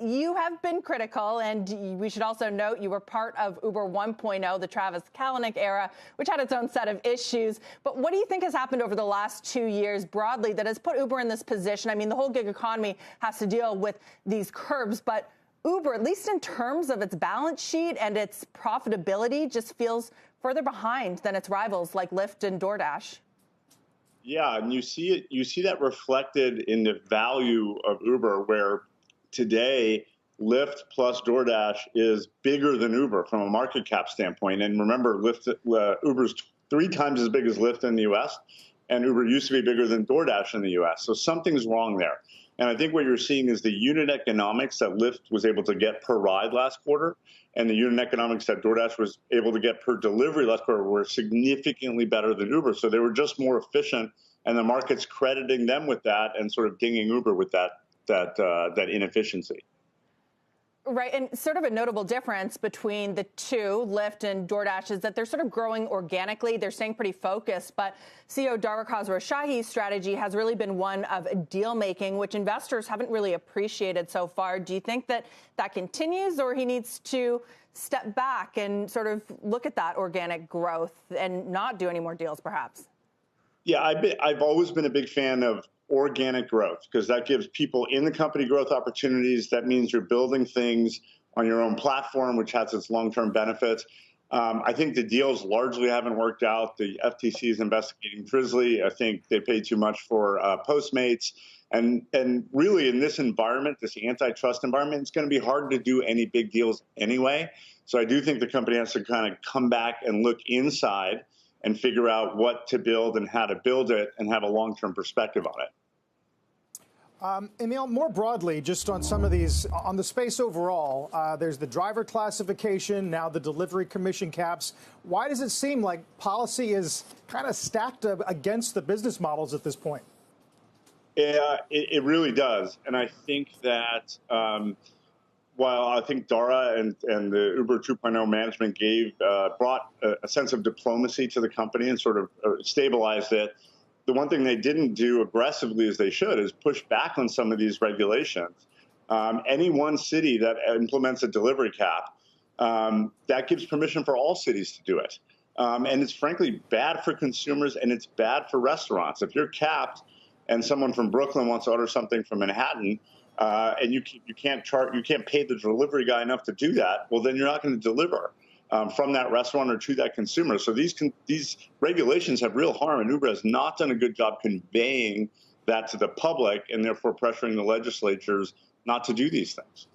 you have been critical, and we should also note you were part of Uber 1.0, the Travis Kalanick era, which had its own set of issues. But what do you think has happened over the last 2 years broadly that has put Uber in this position? I mean, the whole gig economy has to deal with these curbs, but Uber, at least in terms of its balance sheet and its profitability, just feels further behind than its rivals like Lyft and DoorDash. Yeah, and you see that reflected in the value of Uber, where today Lyft plus DoorDash is bigger than Uber from a market cap standpoint. And remember, Uber's 3 times as big as Lyft in the US, and Uber used to be bigger than DoorDash in the US. So something's wrong there. And I think what you're seeing is the unit economics that Lyft was able to get per ride last quarter and the unit economics that DoorDash was able to get per delivery last quarter were significantly better than Uber. So they were just more efficient, and the market's crediting them with that and sort of dinging Uber with that inefficiency. Right, and sort of a notable difference between the two, Lyft and DoorDash, is that they're sort of growing organically. They're staying pretty focused, but CEO Dara Khosrowshahi's strategy has really been one of deal-making, which investors haven't really appreciated so far. Do you think that that continues, or he needs to step back and sort of look at that organic growth and not do any more deals, perhaps? Yeah, I've always been a big fan of organic growth because that gives people in the company growth opportunities. That means you're building things on your own platform, which has its long-term benefits. I think the deals largely haven't worked out. The FTC is investigating Drizzly. I think they paid too much for Postmates. And really in this environment, this antitrust environment, it's going to be hard to do any big deals anyway. So I do think the company has to kind of come back and look inside and figure out what to build and how to build it and have a long-term perspective on it. Emil, more broadly, just on some of these, on the space overall, there's the driver classification, now the delivery commission caps. Why does it seem like policy is kind of stacked against the business models at this point? It really does. And I think that while I think Dara and the Uber 2.0 management brought a sense of diplomacy to the company and sort of stabilized it, the one thing they didn't do aggressively as they should is push back on some of these regulations. Any one city that implements a delivery cap, that gives permission for all cities to do it. And it's frankly bad for consumers and it's bad for restaurants. If you're capped and someone from Brooklyn wants to order something from Manhattan, and you can't pay the delivery guy enough to do that, well, then you're not going to deliver from that restaurant or to that consumer. So these regulations have real harm, and Uber has not done a good job conveying that to the public and therefore pressuring the legislatures not to do these things.